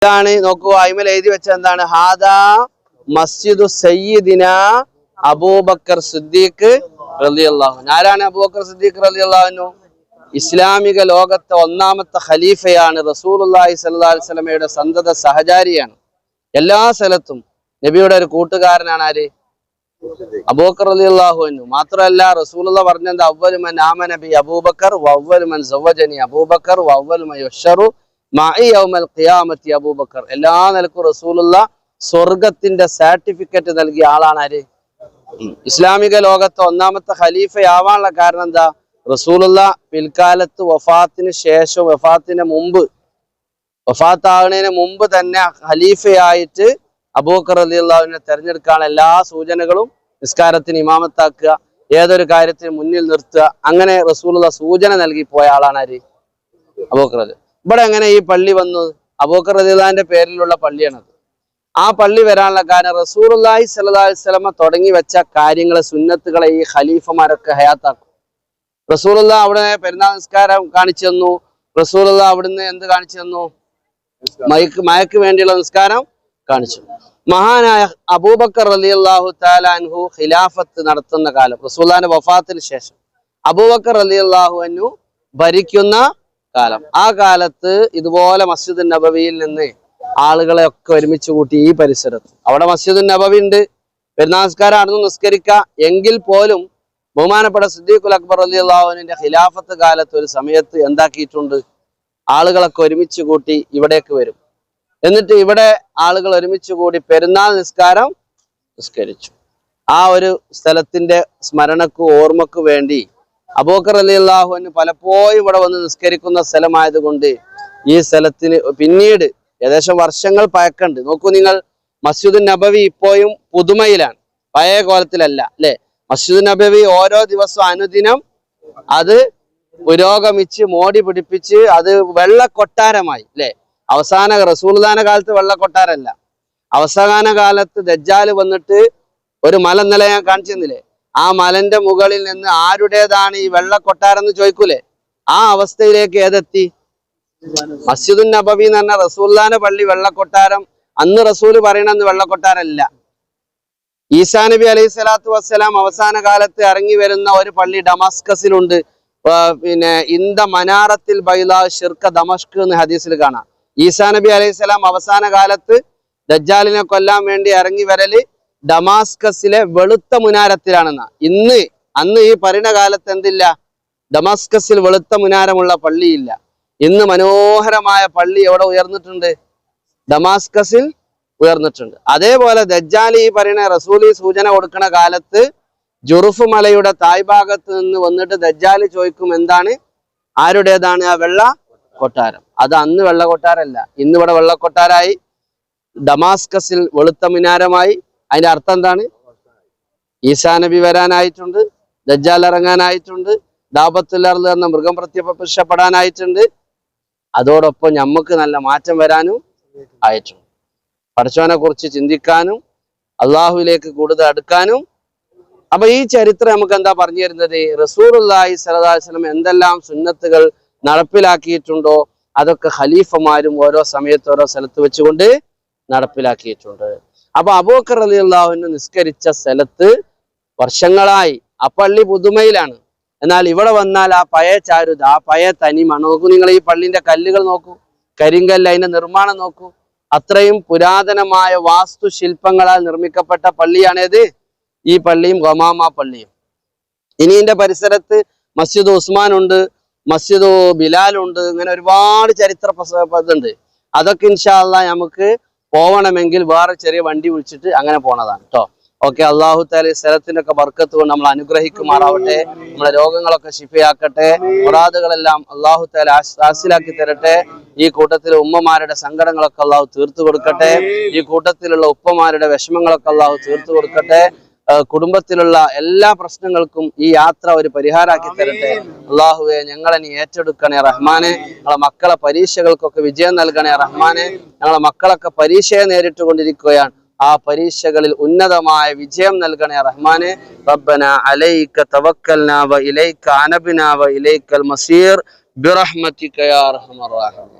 ഇതാണ് നോക്കൂ, അയിമൽ എഴുതി വെച്ച എന്താണ്? ഹാദാ മസ്ജിദു സയ്യിദിന അബൂബക്കർ സിദ്ദീഖ് റളിയല്ലാഹു അൻഹു. ആരാണ് അബൂബക്കർ സിദ്ദീഖ് റളിയല്ലാഹു അൻഹു? ഇസ്ലാമിക ലോകത്തെ ഒന്നാമത്തെ ഖലീഫയാണ്. റസൂലുള്ളാഹി സ്വല്ലല്ലാഹു അലൈഹി വസല്ലമയുടെ സന്തത സഹചാരിയാണ്. എല്ലാ സ്ഥലത്തും നബിയുടെ ഒരു കൂട്ടുകാരനാണ് ആര്? അബൂബക്കർ റളിയല്ലാഹു അൻഹു. മാത്രമല്ല റസൂലുള്ളാഹി പറഞ്ഞത് അവ്വലു മൻ ആമന ബി അബൂബക്കർ വഅവ്വലു മൻ സവ്വജനി അബൂബക്കർ വഅവ്വലു മൻ യശ്ശറു മഅി യൗമൽ ഖിയാമത്തി അബൂബക്കർ. എല്ലാ നിലക്കും റസൂലുള്ളാഹി സ്വർഗത്തിന്റെ സർട്ടിഫിക്കറ്റ് നൽകിയ ആളാണ് ആര്? ഇസ്ലാമിക ലോകത്തെ ഒന്നാമത്തെ ഖലീഫയാവാനുള്ള കാരണം എന്താ? റസൂലുള്ളാഹി പിൽക്കാലത്ത് വഫാത്തിന് ശേഷം വഫാത്താകുന്നതിന് മുമ്പ് തന്നെ ഖലീഫയായിട്ട് അബൂബക്കർ റളിയല്ലാഹുവിനെ തെരഞ്ഞെടുക്കാനുള്ള എല്ലാ സൂചനകളും, നിസ്കാരത്തിന് ഇമാമത്താക്കുക, ഏതൊരു കാര്യത്തിന് മുന്നിൽ നിർത്തുക, അങ്ങനെ റസൂലുള്ളാഹി സൂചന നൽകി പോയ ആളാണ് ആര്? അബൂബക്കർ. ഇവിടെ എങ്ങനെ ഈ പള്ളി വന്നു? അബൂബക്കർ റളിയല്ലാഹുവിന്റെ പേരിലുള്ള പള്ളിയാണത്. ആ പള്ളി വരാനുള്ള കാരണം റസൂലുള്ളാഹി സ്വല്ലല്ലാഹു അലൈഹി വസല്ലമ തുടങ്ങി വെച്ച കാര്യങ്ങളെ, സുന്നത്തുകളെ ഈ ഖലീഫമാരൊക്കെ ഹയാത്താക്കും. റസൂലുള്ളാഹി അവിടെ പെരുന്നാൾ നിസ്കാരം കാണിച്ചു തന്നു. റസൂലുള്ളാഹി അവിടുന്ന് എന്ത് കാണിച്ചു തന്നു? മയക്ക് വേണ്ടിയുള്ള നിസ്കാരം കാണിച്ചു. മഹാനായ അബൂബക്കർ റളിയല്ലാഹു തആല അൻഹു ഖിലാഫത്ത് നടത്തുന്ന കാലം, റസൂലുള്ളാഹിന്റെ വഫാത്തിന് ശേഷം അബൂബക്കർ റളിയല്ലാഹു അൻഹു ഭരിക്കുന്ന കാലം. ആ കാലത്ത് ഇതുപോലെ മസ്ജിദ് നബവിയിൽ നിന്ന് ആളുകളെ ഒക്കെ ഒരുമിച്ച് കൂട്ടി ഈ പരിസരത്ത്. അവിടെ മസ്ജിദ് നബവി ഉണ്ട്, പെരുന്നാൾ നിസ്കാരം അവിടുന്ന് നിസ്കരിക്കാം. എങ്കിൽ പോലും ബഹുമാനപ്പെട്ട സിദ്ദീഖുൽ അക്ബർ റളിയല്ലാഹു അൻഹുവിന്റെ ഖിലാഫത്ത് കാലത്ത് ഒരു സമയത്ത് എന്താക്കിയിട്ടുണ്ട്? ആളുകളൊക്കെ ഒരുമിച്ച് കൂട്ടി ഇവിടേക്ക് വരും. എന്നിട്ട് ഇവിടെ ആളുകൾ ഒരുമിച്ച് കൂടി പെരുന്നാൾ നിസ്കാരം നിസ്കരിച്ചു. ആ ഒരു സ്ഥലത്തിന്റെ സ്മരണക്ക്, ഓർമ്മക്ക് വേണ്ടി അബൂബക്കർ റളിയല്ലാഹു അൻഹു പലപ്പോഴും ഇവിടെ വന്ന് നിസ്കരിക്കുന്ന സ്ഥലമായതുകൊണ്ട് ഈ സ്ഥലത്തിന് പിന്നീട് ഏകദേശം വർഷങ്ങൾ പഴക്കമുണ്ട്. നോക്കൂ നിങ്ങൾ, മസ്ജിദ് നബവി ഇപ്പോഴും പുതുമയിലാണ്, പഴയ കോലത്തിലല്ല അല്ലെ? മസ്ജിദ് നബവി ഓരോ ദിവസവും അനുദിനം അത് പുരോഗമിച്ച് മോടി പിടിപ്പിച്ച് അത് വെള്ളക്കൊട്ടാരമായി അല്ലെ? അവസാന റസൂലുള്ളാഹിന്റെ കാലത്ത് വെള്ളക്കൊട്ടാരല്ല, അവസാന കാലത്ത് ദജ്ജാല് വന്നിട്ട് ഒരു മല ഇന്നലെ ഞാൻ കാണിച്ചു തന്നില്ലേ? ആ മലന്റെ മുകളിൽ നിന്ന് ആരുടേതാണ് ഈ വെള്ളക്കൊട്ടാരം എന്ന് ചോദിക്കൂലേ? ആ അവസ്ഥയിലേക്ക് ഏതെത്തി? മസ്ജിദുൻ നബവി എന്ന് പറഞ്ഞ റസൂലുള്ളാഹിന്റെ പള്ളി വെള്ളക്കൊട്ടാരം. അന്ന് റസൂല് പറയണെന്ന് വെള്ളക്കൊട്ടാരല്ല. ഈസാ നബി അലൈഹി സ്വലാത്തു വസ്സലാം അവസാന കാലത്ത് ഇറങ്ങി വരുന്ന ഒരു പള്ളി ഡമാസ്കസിലുണ്ട്. പിന്നെ ഇന്ദ മനാറത്തിൽ ബൈദാ ഷിർക ദമഷ്ക് എന്ന് ഹദീസിൽ കാണാം. ഈസാ നബി അലൈഹി സ്വലാം അവസാന കാലത്ത് ദജ്ജാലിനെ കൊല്ലാൻ വേണ്ടി ഇറങ്ങി വരല് ഡമാസ്കസിലെ വെളുത്ത മുനാരത്തിലാണെന്ന. അന്ന് ഈ ഭരണകാലത്ത് എന്തില്ല? ഡമാസ്കസിൽ വെളുത്ത മുനാരമുള്ള പള്ളിയില്ല. ഇന്ന് മനോഹരമായ പള്ളി എവിടെ ഉയർന്നിട്ടുണ്ട്? ഡമാസ്കസിൽ ഉയർന്നിട്ടുണ്ട്. അതേപോലെ ദജ്ജാൽ ഈ പറയുന്ന റസൂലി സൂചന കൊടുക്കുന്ന കാലത്ത് ജുറുഫ് മലയുടെ തായ്ഭാഗത്ത് നിന്ന് വന്നിട്ട് ദജ്ജാൽ ചോദിക്കും, എന്താണ്, ആരുടേതാണ് ആ വെള്ള കൊട്ടാരം? അത് അന്ന് വെള്ളക്കൊട്ടാരല്ല, ഇന്നിവിടെ വെള്ളക്കൊട്ടാരായി, ഡമാസ്കസിൽ വെളുത്ത മിനാരമായി. അതിന്റെ അർത്ഥം എന്താണ്? ഈസാ നബി വരാനായിട്ടുണ്ട്, ദജ്ജാൽ ഇറങ്ങാനായിട്ടുണ്ട്, ദാബത്തുൽ അർള് എന്ന മൃഗം പ്രത്യക്ഷപ്പെടാനായിട്ടുണ്ട്. അതോടൊപ്പം നമുക്ക് നല്ല മാറ്റം വരാനും ആയിട്ടുണ്ട്. പടച്ചവനെ കുറിച്ച് ചിന്തിക്കാനും അള്ളാഹുവിലേക്ക് കൂടുതൽ അടുക്കാനും. അപ്പൊ ഈ ചരിത്രം നമുക്ക് എന്താ പറഞ്ഞു തരുന്നത്? റസൂലുള്ളാഹി സ്വല്ലല്ലാഹു അലൈഹി വസല്ലം എന്തെല്ലാം സുന്നത്തുകൾ നടപ്പിലാക്കിയിട്ടുണ്ടോ അതൊക്കെ ഖലീഫമാരും ഓരോ സമയത്ത് ഓരോ സ്ഥലത്ത് വെച്ചുകൊണ്ട് നടപ്പിലാക്കിയിട്ടുണ്ട്. അപ്പൊ അബൂബക്കർ റളിയല്ലാഹു അൻഹു നിസ്കരിച്ച സ്ഥലത്ത് വർഷങ്ങളായി ആ പള്ളി പുതുമയിലാണ്. എന്നാൽ ഇവിടെ വന്നാൽ ആ പഴയ ചാരുത, ആ പഴയ തനിമ നോക്കൂ നിങ്ങൾ. ഈ പള്ളിന്റെ കല്ലുകൾ നോക്കൂ, കരിങ്കല്ല്, അതിന്റെ നിർമ്മാണം നോക്കൂ. അത്രയും പുരാതനമായ വാസ്തുശില്പങ്ങളാൽ നിർമ്മിക്കപ്പെട്ട പള്ളിയാണേത്? ഈ പള്ളിയും ഗമാമ പള്ളിയും. ഇനി ഇതിന്റെ പരിസരത്ത് മസ്ജിദ് ഉസ്മാൻ ഉണ്ട്, മസ്ജിദ് ബിലാൽ ഉണ്ട്, ഇങ്ങനെ ഒരുപാട് ചരിത്ര ഇതുണ്ട്. അതൊക്കെ ഇൻഷാ അല്ലാഹ് നമുക്ക് പോവണമെങ്കിൽ വേറെ ചെറിയ വണ്ടി വിളിച്ചിട്ട് അങ്ങനെ പോണതാണ് കേട്ടോ. ഓക്കെ, അള്ളാഹു തആല സ്ഥലത്തിന്റെ ഒക്കെ ബർക്കത്ത് കൊണ്ട് നമ്മൾ അനുഗ്രഹിക്കുമാറാവട്ടെ. നമ്മളെ രോഗങ്ങളൊക്കെ ശിഫയാക്കട്ടെ, മുറാദുകളെല്ലാം അള്ളാഹു തആല ഹാസിലാക്കി തരട്ടെ. ഈ കൂട്ടത്തിലെ ഉമ്മമാരുടെ സങ്കടങ്ങളൊക്കെ അള്ളാഹു തീർത്തു കൊടുക്കട്ടെ. ഈ കൂട്ടത്തിലുള്ള ഉപ്പമാരുടെ വിഷമങ്ങളൊക്കെ അള്ളാഹു തീർത്തു കൊടുക്കട്ടെ. കുടുംബത്തിലുള്ള എല്ലാ പ്രശ്നങ്ങൾക്കും ഈ യാത്ര ഒരു പരിഹാരമാക്കി തരട്ടെ. അള്ളാഹുവെ, ഞങ്ങളെ നീ ഏറ്റെടുക്കണേ റഹ്മാനെ. ഞങ്ങളെ മക്കളെ പരീക്ഷകൾക്കൊക്കെ വിജയം നൽകണേ റഹ്മാനെ. ഞങ്ങളെ മക്കളൊക്കെ പരീക്ഷയെ നേരിട്ട് കൊണ്ടിരിക്കുകയാണ്. ആ പരീക്ഷകളിൽ ഉന്നതമായ വിജയം നൽകണേ റഹ്മാനെ. റബ്ബന അലൈക തവക്കൽനാ വ ഇലൈക അനബ്നാ വ ഇലൈക്കൽ മസീർ ബിറഹ്മതിക യാ അർഹമർ റഹീം.